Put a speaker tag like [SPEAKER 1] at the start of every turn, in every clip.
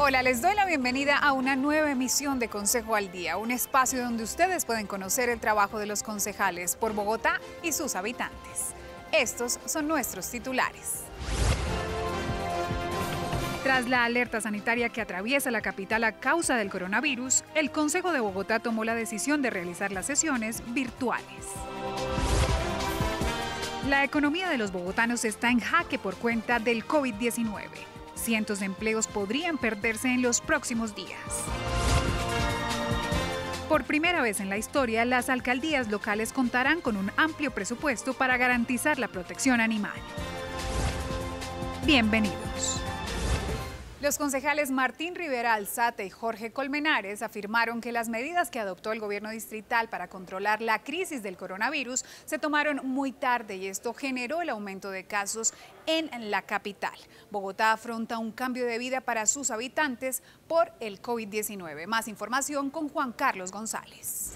[SPEAKER 1] Hola, les doy la bienvenida a una nueva emisión de Consejo al Día, un espacio donde ustedes pueden conocer el trabajo de los concejales por Bogotá y sus habitantes. Estos son nuestros titulares. Tras la alerta sanitaria que atraviesa la capital a causa del coronavirus, el Consejo de Bogotá tomó la decisión de realizar las sesiones virtuales. La economía de los bogotanos está en jaque por cuenta del COVID-19. Cientos de empleos podrían perderse en los próximos días. Por primera vez en la historia, las alcaldías locales contarán con un amplio presupuesto para garantizar la protección animal. Bienvenidos. Los concejales Martín Rivera Alzate y Jorge Colmenares afirmaron que las medidas que adoptó el gobierno distrital para controlar la crisis del coronavirus se tomaron muy tarde y esto generó el aumento de casos en la capital. Bogotá afronta un cambio de vida para sus habitantes por el COVID-19. Más información con Juan Carlos González.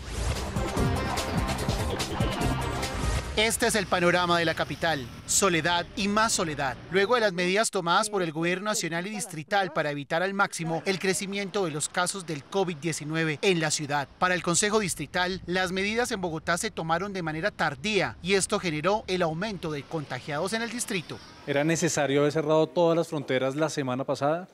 [SPEAKER 2] Este es el panorama de la capital, soledad y más soledad. Luego de las medidas tomadas por el gobierno nacional y distrital para evitar al máximo el crecimiento de los casos del COVID-19 en la ciudad. Para el Consejo Distrital, las medidas en Bogotá se tomaron de manera tardía y esto generó el aumento de contagiados en el distrito.
[SPEAKER 3] Era necesario haber cerrado todas las fronteras la semana pasada.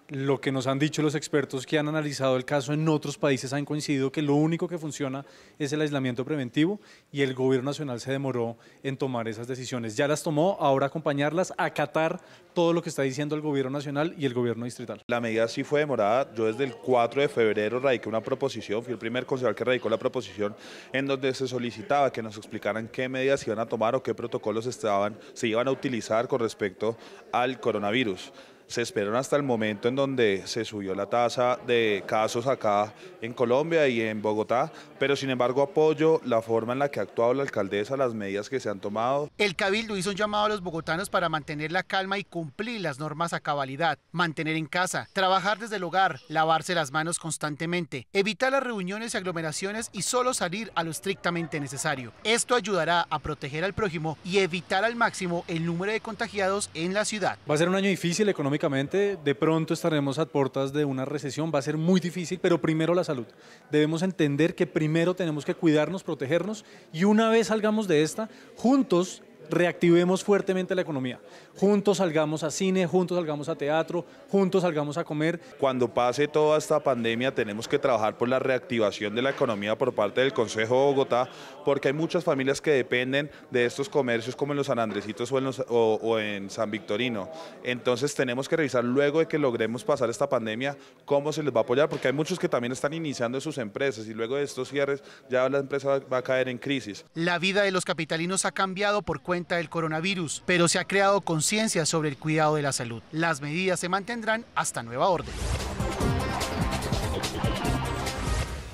[SPEAKER 3] Lo que nos han dicho los expertos que han analizado el caso en otros países han coincidido que lo único que funciona es el aislamiento preventivo y el gobierno nacional se demoró en tomar esas decisiones. Ya las tomó, ahora acompañarlas, acatar todo lo que está diciendo el gobierno nacional y el gobierno distrital.
[SPEAKER 4] La medida sí fue demorada. Yo desde el 4 de febrero radiqué una proposición, fui el primer concejal que radicó la proposición en donde se solicitaba que nos explicaran qué medidas iban a tomar o qué protocolos se iban a utilizar con respecto al coronavirus. Se esperaron hasta el momento en donde se subió la tasa de casos acá en Colombia y en Bogotá, pero sin embargo apoyo la forma en la que ha actuado la alcaldesa, las medidas que se han tomado.
[SPEAKER 2] El Cabildo hizo un llamado a los bogotanos para mantener la calma y cumplir las normas a cabalidad, mantener en casa, trabajar desde el hogar, lavarse las manos constantemente, evitar las reuniones y aglomeraciones y solo salir a lo estrictamente necesario. Esto ayudará a proteger al prójimo y evitar al máximo el número de contagiados en la ciudad.
[SPEAKER 3] Va a ser un año difícil económicamente. De pronto estaremos a puertas de una recesión, va a ser muy difícil, pero primero la salud. Debemos entender que primero tenemos que cuidarnos, protegernos y una vez salgamos de esta, juntos reactivemos fuertemente la economía. Juntos salgamos a cine, juntos salgamos a teatro, juntos salgamos a comer.
[SPEAKER 4] Cuando pase toda esta pandemia tenemos que trabajar por la reactivación de la economía por parte del Consejo de Bogotá, porque hay muchas familias que dependen de estos comercios como en los San Andresitos o en San Victorino. Entonces tenemos que revisar luego de que logremos pasar esta pandemia cómo se les va a apoyar, porque hay muchos que también están iniciando sus empresas y luego de estos cierres ya la empresa va a caer en crisis.
[SPEAKER 2] La vida de los capitalinos ha cambiado por cuenta del coronavirus, pero se ha creado conciencia sobre el cuidado de la salud. Las medidas se mantendrán hasta nueva orden.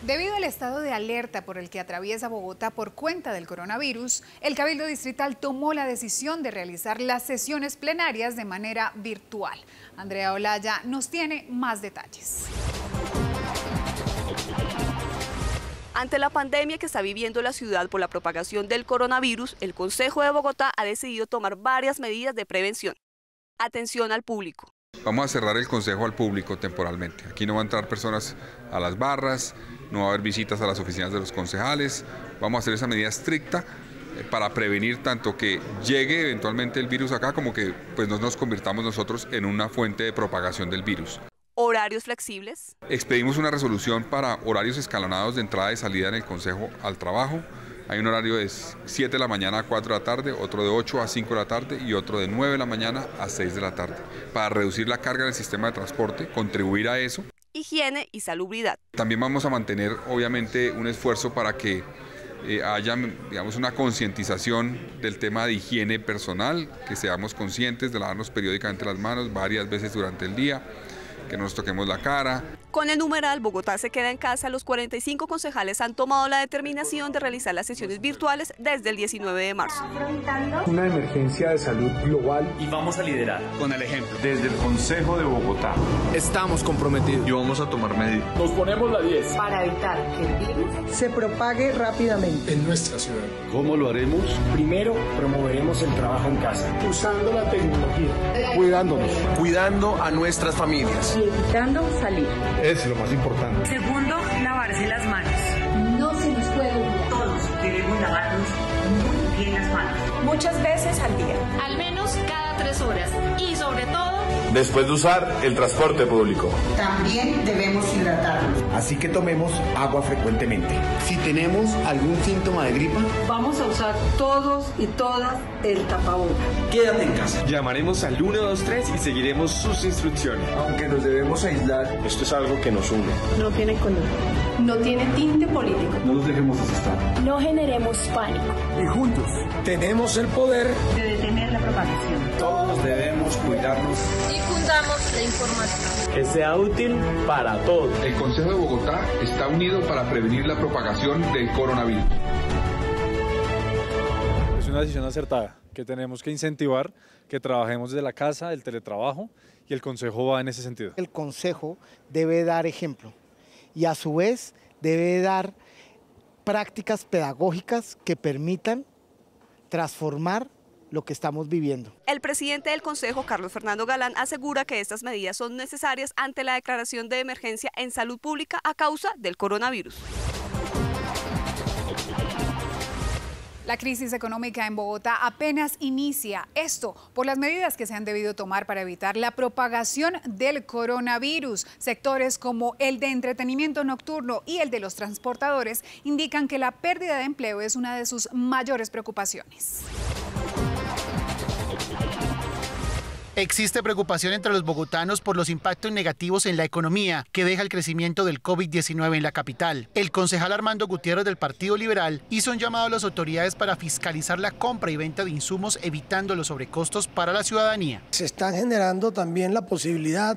[SPEAKER 1] Debido al estado de alerta por el que atraviesa Bogotá por cuenta del coronavirus, el Cabildo Distrital tomó la decisión de realizar las sesiones plenarias de manera virtual. Andrea Olaya nos tiene más detalles.
[SPEAKER 5] Ante la pandemia que está viviendo la ciudad por la propagación del coronavirus, el Consejo de Bogotá ha decidido tomar varias medidas de prevención. Atención al público.
[SPEAKER 6] Vamos a cerrar el consejo al público temporalmente. Aquí no van a entrar personas a las barras, no va a haber visitas a las oficinas de los concejales. Vamos a hacer esa medida estricta para prevenir tanto que llegue eventualmente el virus acá como que pues no nos convirtamos nosotros en una fuente de propagación del virus.
[SPEAKER 5] ¿Horarios flexibles?
[SPEAKER 6] Expedimos una resolución para horarios escalonados de entrada y salida en el consejo al trabajo. Hay un horario de 7 de la mañana a 4 de la tarde, otro de 8 a 5 de la tarde y otro de 9 de la mañana a 6 de la tarde. Para reducir la carga del sistema de transporte, contribuir a eso.
[SPEAKER 5] Higiene y salubridad.
[SPEAKER 6] También vamos a mantener obviamente un esfuerzo para que haya, digamos, una concientización del tema de higiene personal, que seamos conscientes de lavarnos periódicamente las manos varias veces durante el día, que no nos toquemos la cara.
[SPEAKER 5] Con el numeral Bogotá se queda en casa, los 45 concejales han tomado la determinación de realizar las sesiones virtuales desde el 19 de marzo.
[SPEAKER 7] Una emergencia de salud global.
[SPEAKER 8] Y vamos a liderar con el ejemplo.
[SPEAKER 7] Desde el Consejo de Bogotá.
[SPEAKER 8] Estamos comprometidos.
[SPEAKER 7] Y vamos a tomar medidas.
[SPEAKER 8] Nos ponemos la 10.
[SPEAKER 9] Para evitar que el virus se propague rápidamente
[SPEAKER 7] en nuestra ciudad.
[SPEAKER 8] ¿Cómo lo haremos?
[SPEAKER 10] Primero, promoveremos el trabajo en casa.
[SPEAKER 7] Usando la tecnología.
[SPEAKER 8] Cuidándonos. Cuidando a nuestras familias.
[SPEAKER 9] y evitando salir.
[SPEAKER 7] Es lo más importante.
[SPEAKER 11] Segundo, lavarse las manos.
[SPEAKER 12] No se nos puede olvidar.
[SPEAKER 11] Todos debemos lavarnos muy bien las manos.
[SPEAKER 9] Muchas veces al día.
[SPEAKER 12] Al menos cada 3 horas. Y sobre todo,
[SPEAKER 7] Después de usar el transporte público.
[SPEAKER 9] También debemos hidratarnos.
[SPEAKER 10] Así que tomemos agua frecuentemente.
[SPEAKER 8] Si tenemos algún síntoma de gripa,
[SPEAKER 9] Vamos a usar todos y todas el tapabocas.
[SPEAKER 8] quédate en casa.
[SPEAKER 13] Llamaremos al 123 y seguiremos sus instrucciones.
[SPEAKER 7] Aunque nos debemos aislar, esto es algo que nos une.
[SPEAKER 9] No tiene color.
[SPEAKER 12] no tiene tinte político.
[SPEAKER 7] No nos dejemos asustar.
[SPEAKER 12] No generemos pánico.
[SPEAKER 10] Y juntos tenemos el poder
[SPEAKER 11] De detener la propagación.
[SPEAKER 10] Todos debemos cuidarnos.
[SPEAKER 12] Difundamos la información.
[SPEAKER 8] Que sea útil para todos.
[SPEAKER 6] El Consejo de Bogotá está unido para prevenir la propagación del coronavirus.
[SPEAKER 3] Es una decisión acertada, que tenemos que incentivar que trabajemos desde la casa, el teletrabajo, y el Consejo va en ese sentido.
[SPEAKER 14] El Consejo debe dar ejemplo y a su vez debe dar prácticas pedagógicas que permitan transformar lo que estamos viviendo.
[SPEAKER 5] El presidente del Consejo, Carlos Fernando Galán, asegura que estas medidas son necesarias ante la declaración de emergencia en salud pública a causa del coronavirus.
[SPEAKER 1] La crisis económica en Bogotá apenas inicia. Esto por las medidas que se han debido tomar para evitar la propagación del coronavirus. Sectores como el de entretenimiento nocturno y el de los transportadores indican que la pérdida de empleo es una de sus mayores preocupaciones.
[SPEAKER 2] Existe preocupación entre los bogotanos por los impactos negativos en la economía que deja el crecimiento del COVID-19 en la capital. El concejal Armando Gutiérrez del Partido Liberal hizo un llamado a las autoridades para fiscalizar la compra y venta de insumos, evitando los sobrecostos para la ciudadanía.
[SPEAKER 10] Se está generando también la posibilidad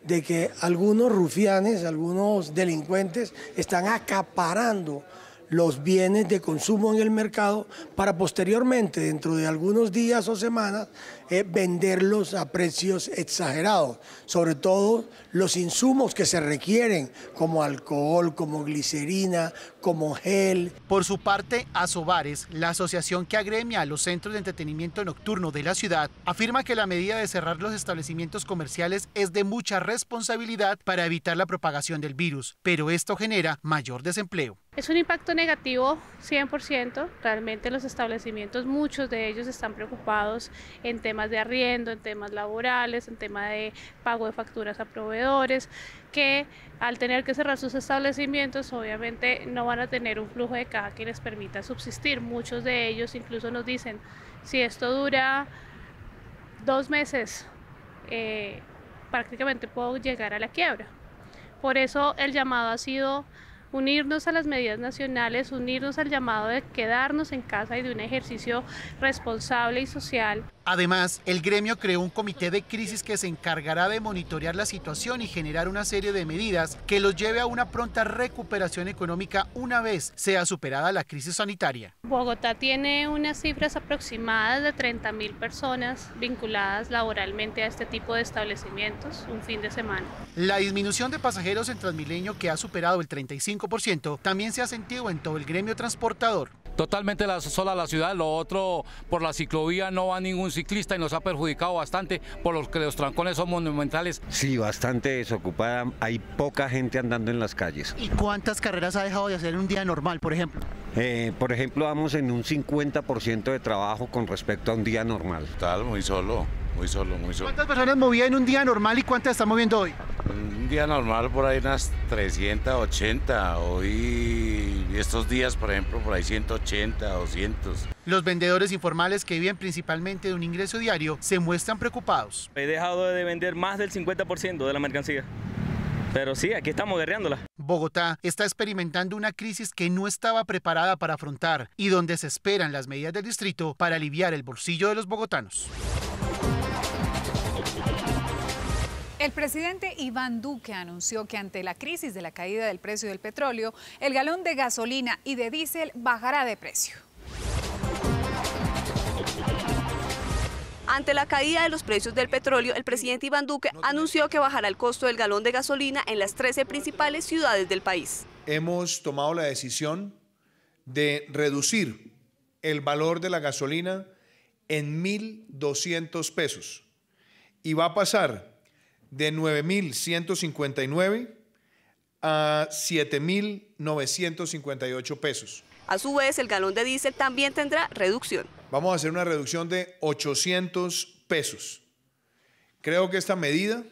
[SPEAKER 10] de que algunos rufianes, algunos delincuentes están acaparando los bienes de consumo en el mercado para posteriormente, dentro de algunos días o semanas, venderlos a precios exagerados, sobre todo los insumos que se requieren, como alcohol, como glicerina, como gel.
[SPEAKER 2] Por su parte, Asobares, la asociación que agremia a los centros de entretenimiento nocturno de la ciudad, afirma que la medida de cerrar los establecimientos comerciales es de mucha responsabilidad para evitar la propagación del virus, pero esto genera mayor desempleo.
[SPEAKER 15] Es un impacto negativo 100%, realmente los establecimientos, muchos de ellos están preocupados en temas de arriendo, en temas laborales, en temas de pago de facturas a proveedores, que al tener que cerrar sus establecimientos obviamente no van a tener un flujo de caja que les permita subsistir. Muchos de ellos incluso nos dicen, si esto dura 2 meses, prácticamente puedo llegar a la quiebra. Por eso el llamado ha sido unirnos a las medidas nacionales, unirnos al llamado de quedarnos en casa y de un ejercicio responsable y social.
[SPEAKER 2] Además, el gremio creó un comité de crisis que se encargará de monitorear la situación y generar una serie de medidas que los lleve a una pronta recuperación económica una vez sea superada la crisis sanitaria.
[SPEAKER 15] Bogotá tiene unas cifras aproximadas de 30.000 personas vinculadas laboralmente a este tipo de establecimientos un fin de semana.
[SPEAKER 2] La disminución de pasajeros en Transmilenio, que ha superado el 35%, también se ha sentido en todo el gremio transportador.
[SPEAKER 16] Totalmente sola la ciudad, lo otro, por la ciclovía no va ningún ciclista y nos ha perjudicado bastante por lo que los trancones son monumentales.
[SPEAKER 17] Sí, bastante desocupada, hay poca gente andando en las calles.
[SPEAKER 2] ¿Y cuántas carreras ha dejado de hacer en un día normal, por ejemplo?
[SPEAKER 17] Por ejemplo, vamos en un 50% de trabajo con respecto a un día normal.
[SPEAKER 18] Total, muy solo.
[SPEAKER 2] ¿Cuántas personas movía en un día normal y cuántas están moviendo hoy?
[SPEAKER 18] Un día normal por ahí unas 380, hoy estos días por ejemplo por ahí 180, 200.
[SPEAKER 2] Los vendedores informales que viven principalmente de un ingreso diario se muestran preocupados.
[SPEAKER 19] He dejado de vender más del 50% de la mercancía. Pero sí, aquí estamos guerreándola.
[SPEAKER 2] Bogotá está experimentando una crisis que no estaba preparada para afrontar y donde se esperan las medidas del distrito para aliviar el bolsillo de los bogotanos.
[SPEAKER 1] El presidente Iván Duque anunció que ante la crisis de la caída del precio del petróleo, el galón de gasolina y de diésel bajará de precio.
[SPEAKER 5] Ante la caída de los precios del petróleo, el presidente Iván Duque anunció que bajará el costo del galón de gasolina en las 13 principales ciudades del país.
[SPEAKER 20] Hemos tomado la decisión de reducir el valor de la gasolina en 1.200 pesos y va a pasar de 9.159 a 7.958 pesos.
[SPEAKER 5] A su vez, el galón de diésel también tendrá reducción.
[SPEAKER 20] Vamos a hacer una reducción de 800 pesos. Creo que esta medida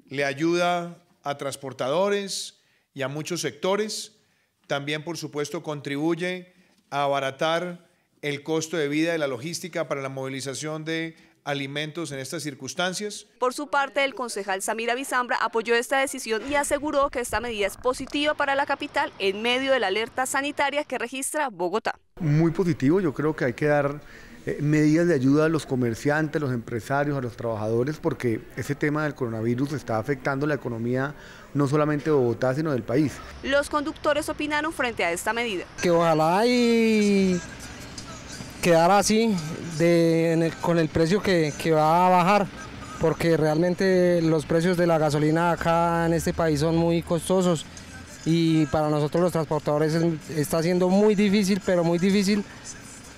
[SPEAKER 20] le ayuda a transportadores y a muchos sectores. También, por supuesto, contribuye a abaratar el costo de vida de la logística para la movilización de alimentos en estas circunstancias.
[SPEAKER 5] Por su parte, el concejal Samir Avizambra apoyó esta decisión y aseguró que esta medida es positiva para la capital en medio de la alerta sanitaria que registra Bogotá.
[SPEAKER 21] Muy positivo, yo creo que hay que dar medidas de ayuda a los comerciantes, a los empresarios, a los trabajadores, porque ese tema del coronavirus está afectando la economía no solamente de Bogotá, sino del país.
[SPEAKER 5] Los conductores opinaron frente a esta medida.
[SPEAKER 22] Que ojalá y quedar así con el precio que va a bajar, porque realmente los precios de la gasolina acá en este país son muy costosos y para nosotros los transportadores está siendo muy difícil, pero muy difícil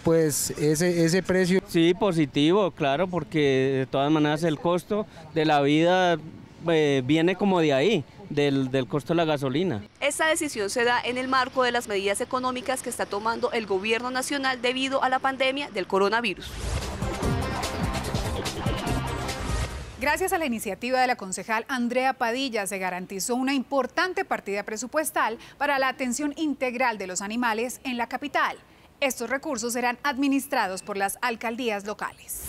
[SPEAKER 22] pues ese precio.
[SPEAKER 23] Sí, positivo, claro, porque de todas maneras el costo de la vida viene como de ahí, del costo de la gasolina.
[SPEAKER 5] Esta decisión se da en el marco de las medidas económicas que está tomando el gobierno nacional debido a la pandemia del coronavirus.
[SPEAKER 1] Gracias a la iniciativa de la concejal Andrea Padilla se garantizó una importante partida presupuestal para la atención integral de los animales en la capital. Estos recursos serán administrados por las alcaldías locales.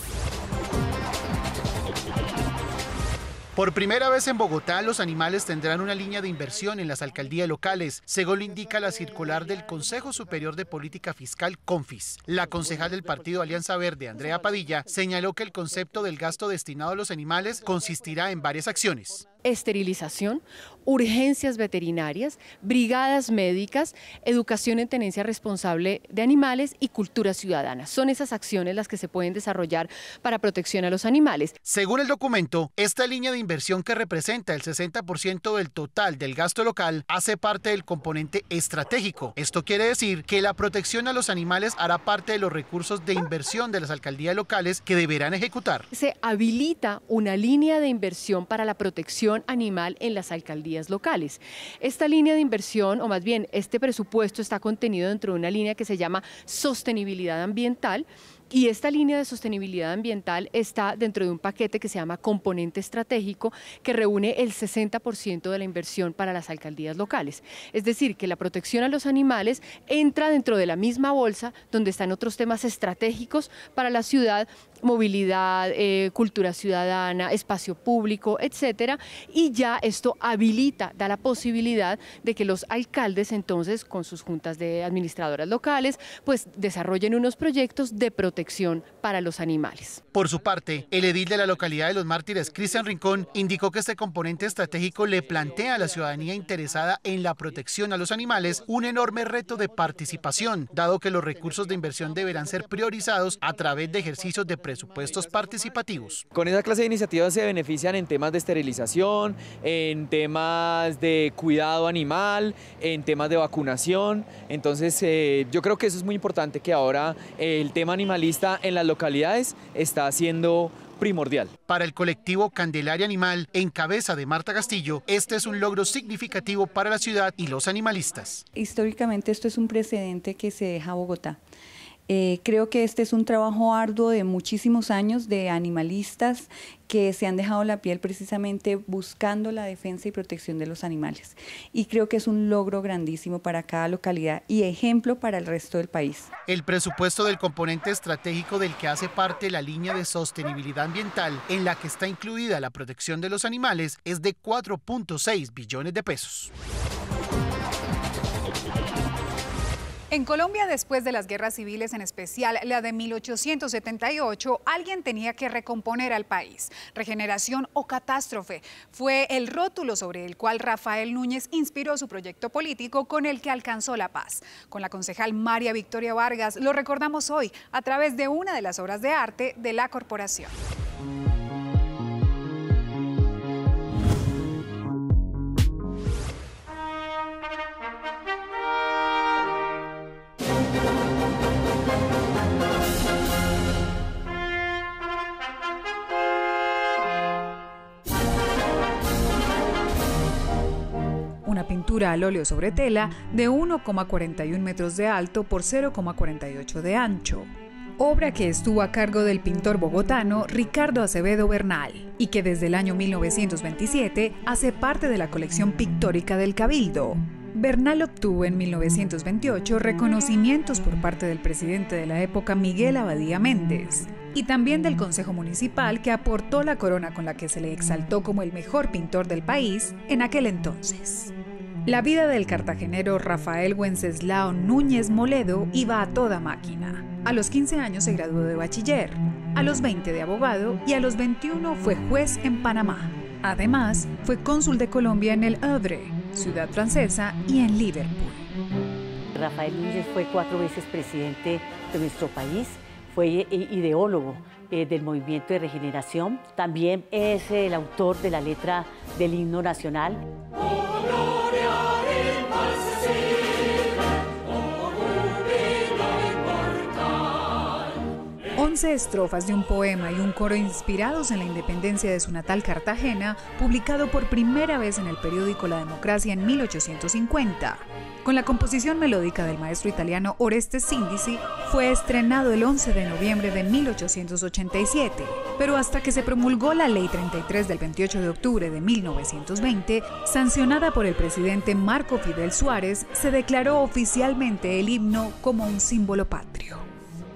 [SPEAKER 2] Por primera vez en Bogotá, los animales tendrán una línea de inversión en las alcaldías locales, según lo indica la circular del Consejo Superior de Política Fiscal, CONFIS. La concejal del partido Alianza Verde, Andrea Padilla, señaló que el concepto del gasto destinado a los animales consistirá en varias acciones.
[SPEAKER 24] Esterilización, urgencias veterinarias, brigadas médicas, educación en tenencia responsable de animales y cultura ciudadana. Son esas acciones las que se pueden desarrollar para protección a los animales.
[SPEAKER 2] Según el documento, esta línea de inversión que representa el 60% del total del gasto local hace parte del componente estratégico. Esto quiere decir que la protección a los animales hará parte de los recursos de inversión de las alcaldías locales que deberán ejecutar.
[SPEAKER 24] Se habilita una línea de inversión para la protección animal en las alcaldías locales. Esta línea de inversión, o más bien este presupuesto, está contenido dentro de una línea que se llama sostenibilidad ambiental. Y esta línea de sostenibilidad ambiental está dentro de un paquete que se llama componente estratégico, que reúne el 60% de la inversión para las alcaldías locales. Es decir, que la protección a los animales entra dentro de la misma bolsa donde están otros temas estratégicos para la ciudad, movilidad, cultura ciudadana, espacio público, etcétera, y ya esto habilita, da la posibilidad de que los alcaldes entonces, con sus juntas de administradoras locales, pues desarrollen unos proyectos de protección para los animales.
[SPEAKER 2] Por su parte, el edil de la localidad de Los Mártires, Cristian Rincón, indicó que este componente estratégico le plantea a la ciudadanía interesada en la protección a los animales un enorme reto de participación, dado que los recursos de inversión deberán ser priorizados a través de ejercicios de presupuestos participativos.
[SPEAKER 25] Con esa clase de iniciativas se benefician en temas de esterilización, en temas de cuidado animal, en temas de vacunación. Entonces yo creo que eso es muy importante, que ahora el tema animalista en las localidades está siendo primordial.
[SPEAKER 2] Para el colectivo Candelaria Animal, en cabeza de Marta Castillo, este es un logro significativo para la ciudad y los animalistas.
[SPEAKER 26] Históricamente esto es un precedente que se deja a Bogotá. Creo que este es un trabajo arduo de muchísimos años de animalistas que se han dejado la piel precisamente buscando la defensa y protección de los animales. Y creo que es un logro grandísimo para cada localidad y ejemplo para el resto del país.
[SPEAKER 2] El presupuesto del componente estratégico del que hace parte la línea de sostenibilidad ambiental, en la que está incluida la protección de los animales, es de 4.6 billones de pesos.
[SPEAKER 1] En Colombia, después de las guerras civiles, en especial la de 1878, alguien tenía que recomponer al país. Regeneración o catástrofe fue el rótulo sobre el cual Rafael Núñez inspiró su proyecto político con el que alcanzó la paz. Con la concejal María Victoria Vargas lo recordamos hoy a través de una de las obras de arte de la corporación. pintura al óleo sobre tela de 1,41 metros de alto por 0,48 de ancho. Obra que estuvo a cargo del pintor bogotano Ricardo Acevedo Bernal y que desde el año 1927 hace parte de la colección pictórica del Cabildo. Bernal obtuvo en 1928 reconocimientos por parte del presidente de la época, Miguel Abadía Méndez, y también del Consejo Municipal, que aportó la corona con la que se le exaltó como el mejor pintor del país en aquel entonces. La vida del cartagenero Rafael Wenceslao Núñez Moledo iba a toda máquina. A los 15 años se graduó de bachiller, a los 20 de abogado y a los 21 fue juez en Panamá. Además, fue cónsul de Colombia en el Havre, ciudad francesa, y en Liverpool.
[SPEAKER 4] Rafael Núñez fue 4 veces presidente de nuestro país, fue ideólogo del movimiento de regeneración, también es el autor de la letra del himno nacional.
[SPEAKER 1] 11 estrofas de un poema y un coro inspirados en la independencia de su natal Cartagena, publicado por primera vez en el periódico La Democracia en 1850. Con la composición melódica del maestro italiano Oreste Sindici, fue estrenado el 11 de noviembre de 1887, pero hasta que se promulgó la Ley 33 del 28 de octubre de 1920, sancionada por el presidente Marco Fidel Suárez, se declaró oficialmente el himno como un símbolo patrio.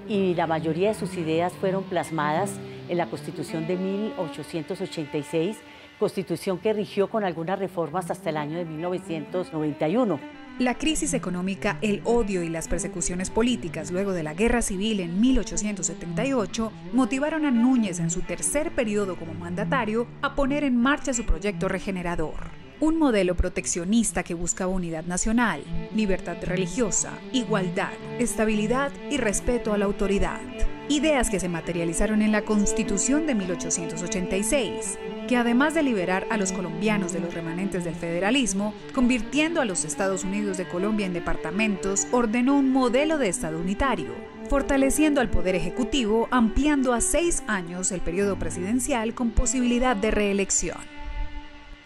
[SPEAKER 4] Y la mayoría de sus ideas fueron plasmadas en la Constitución de 1886, Constitución que rigió con algunas reformas hasta el año de 1991.
[SPEAKER 1] La crisis económica, el odio y las persecuciones políticas luego de la Guerra Civil en 1878 motivaron a Núñez en su tercer periodo como mandatario a poner en marcha su proyecto regenerador. Un modelo proteccionista que buscaba unidad nacional, libertad religiosa, igualdad, estabilidad y respeto a la autoridad. Ideas que se materializaron en la Constitución de 1886, que además de liberar a los colombianos de los remanentes del federalismo, convirtiendo a los Estados Unidos de Colombia en departamentos, ordenó un modelo de Estado unitario, fortaleciendo al Poder Ejecutivo, ampliando a 6 años el periodo presidencial con posibilidad de reelección.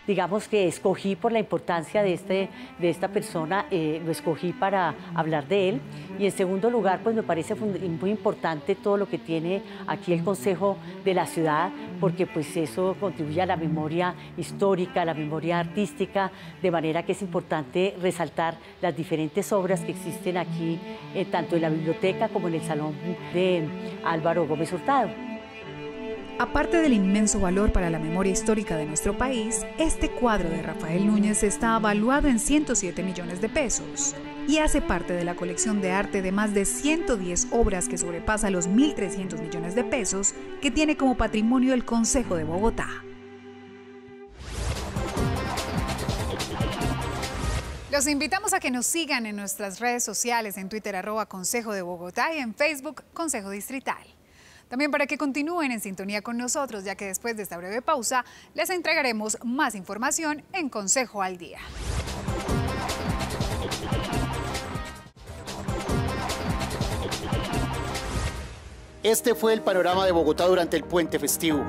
[SPEAKER 4] Digamos que escogí por la importancia de esta persona, lo escogí para hablar de él. Y en segundo lugar, pues me parece muy importante todo lo que tiene aquí el Consejo de la Ciudad, porque pues eso contribuye a la memoria histórica, a la memoria artística, de manera que es importante resaltar las diferentes obras que existen aquí, tanto en la biblioteca como en el Salón de Álvaro Gómez Hurtado.
[SPEAKER 1] Aparte del inmenso valor para la memoria histórica de nuestro país, este cuadro de Rafael Núñez está valuado en 107 millones de pesos y hace parte de la colección de arte de más de 110 obras que sobrepasa los 1.300 millones de pesos que tiene como patrimonio el Consejo de Bogotá. Los invitamos a que nos sigan en nuestras redes sociales, en Twitter @Consejo de Bogotá y en Facebook Consejo Distrital. También para que continúen en sintonía con nosotros, ya que después de esta breve pausa les entregaremos más información en Consejo al Día.
[SPEAKER 2] Este fue el panorama de Bogotá durante el puente festivo.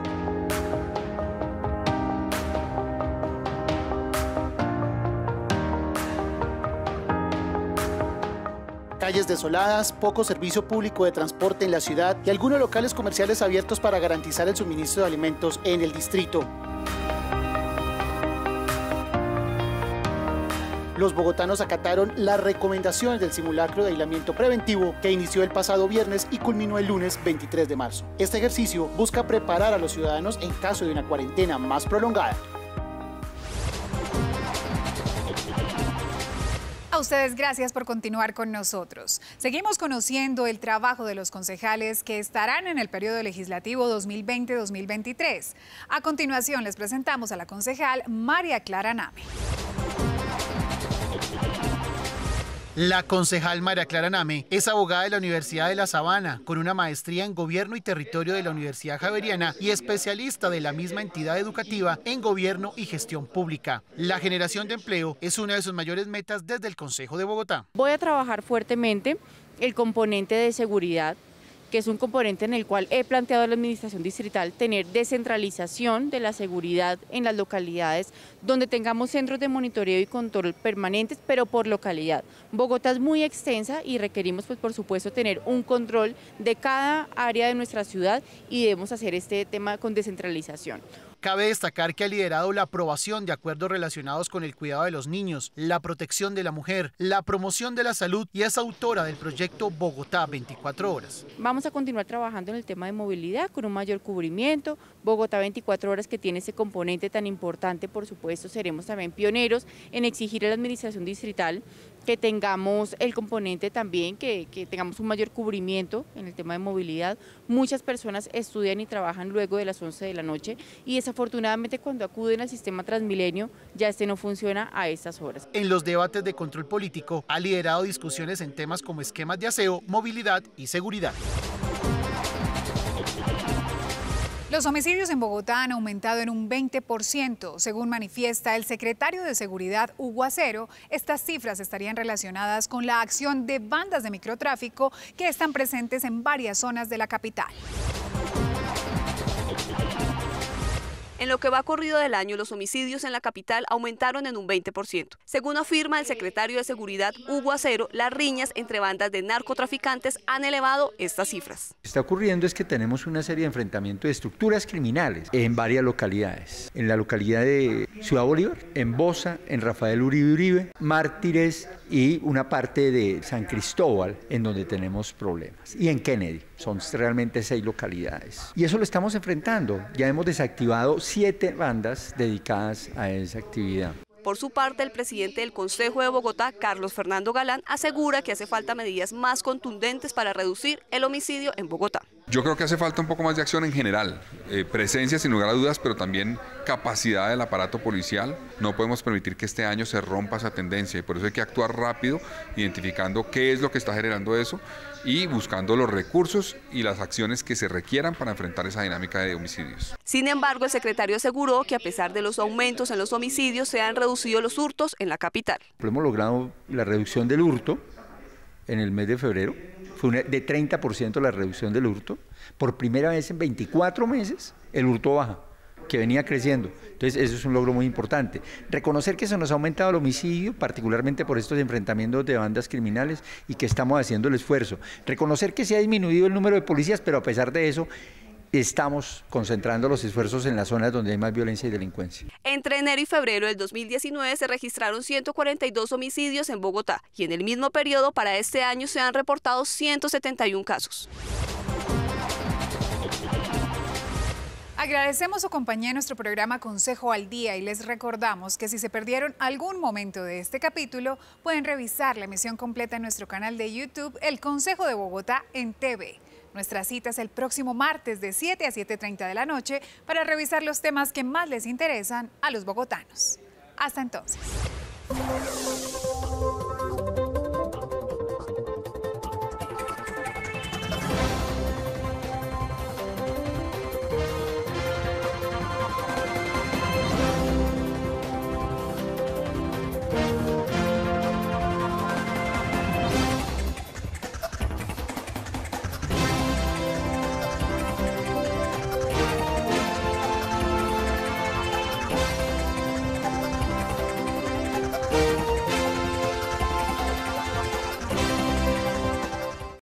[SPEAKER 2] Calles desoladas, poco servicio público de transporte en la ciudad y algunos locales comerciales abiertos para garantizar el suministro de alimentos en el distrito. Los bogotanos acataron las recomendaciones del simulacro de aislamiento preventivo que inició el pasado viernes y culminó el lunes 23 de marzo. Este ejercicio busca preparar a los ciudadanos en caso de una cuarentena más prolongada.
[SPEAKER 1] A ustedes gracias por continuar con nosotros. Seguimos conociendo el trabajo de los concejales que estarán en el periodo legislativo 2020-2023. A continuación les presentamos a la concejal María Clara Name.
[SPEAKER 2] La concejal María Clara Name es abogada de la Universidad de La Sabana, con una maestría en Gobierno y Territorio de la Universidad Javeriana y especialista de la misma entidad educativa en Gobierno y Gestión Pública. La generación de empleo es una de sus mayores metas desde el Consejo de Bogotá.
[SPEAKER 7] Voy a trabajar fuertemente el componente de seguridad, que es un componente en el cual he planteado a la administración distrital tener descentralización de la seguridad en las localidades, donde tengamos centros de monitoreo y control permanentes, pero por localidad. Bogotá es muy extensa y requerimos, pues, por supuesto, tener un control de cada área de nuestra ciudad y debemos hacer este tema con descentralización.
[SPEAKER 2] Cabe destacar que ha liderado la aprobación de acuerdos relacionados con el cuidado de los niños, la protección de la mujer, la promoción de la salud y es autora del proyecto Bogotá 24 horas.
[SPEAKER 7] Vamos a continuar trabajando en el tema de movilidad con un mayor cubrimiento. Bogotá 24 horas, que tiene ese componente tan importante, por supuesto, seremos también pioneros en exigir a la administración distrital que tengamos el componente también, que tengamos un mayor cubrimiento en el tema de movilidad. Muchas personas estudian y trabajan luego de las 11 de la noche y desafortunadamente cuando acuden al sistema Transmilenio ya no funciona a estas horas.
[SPEAKER 2] En los debates de control político ha liderado discusiones en temas como esquemas de aseo, movilidad y seguridad.
[SPEAKER 1] Los homicidios en Bogotá han aumentado en un 20%. Según manifiesta el secretario de Seguridad, Hugo Acero, estas cifras estarían relacionadas con la acción de bandas de microtráfico que están presentes en varias zonas de la capital.
[SPEAKER 5] En lo que va corrido del año, los homicidios en la capital aumentaron en un 20%. Según afirma el secretario de Seguridad, Hugo Acero, las riñas entre bandas de narcotraficantes han elevado estas cifras.
[SPEAKER 8] Lo que está ocurriendo es que tenemos una serie de enfrentamientos de estructuras criminales en varias localidades. En la localidad de Ciudad Bolívar, en Bosa, en Rafael Uribe Uribe, Mártires y una parte de San Cristóbal, en donde tenemos problemas. Y en Kennedy, son realmente 6 localidades. Y eso lo estamos enfrentando. Ya hemos desactivado 7 bandas dedicadas a esa actividad.
[SPEAKER 5] Por su parte, el presidente del Consejo de Bogotá, Carlos Fernando Galán, asegura que hace falta medidas más contundentes para reducir el homicidio en Bogotá.
[SPEAKER 6] Yo creo que hace falta un poco más de acción en general, presencia sin lugar a dudas, pero también capacidad del aparato policial. No podemos permitir que este año se rompa esa tendencia y por eso hay que actuar rápido, identificando qué es lo que está generando eso y buscando los recursos y las acciones que se requieran para enfrentar esa dinámica de homicidios.
[SPEAKER 5] Sin embargo, el secretario aseguró que a pesar de los aumentos en los homicidios, se han reducido los hurtos en la capital.
[SPEAKER 8] Hemos logrado la reducción del hurto en el mes de febrero. Fue de 30% la reducción del hurto. Por primera vez en 24 meses el hurto baja, que venía creciendo. Entonces eso es un logro muy importante. Reconocer que se nos ha aumentado el homicidio, particularmente por estos enfrentamientos de bandas criminales y que estamos haciendo el esfuerzo. Reconocer que se ha disminuido el número de policías, pero a pesar de eso estamos concentrando los esfuerzos en las zonas donde hay más violencia y delincuencia.
[SPEAKER 5] Entre enero y febrero del 2019 se registraron 142 homicidios en Bogotá y en el mismo periodo para este año se han reportado 171 casos.
[SPEAKER 1] Agradecemos su compañía en nuestro programa Consejo al Día y les recordamos que si se perdieron algún momento de este capítulo, pueden revisar la emisión completa en nuestro canal de YouTube, El Consejo de Bogotá en TV. Nuestra cita es el próximo martes de 7 a 7:30 de la noche para revisar los temas que más les interesan a los bogotanos. Hasta entonces.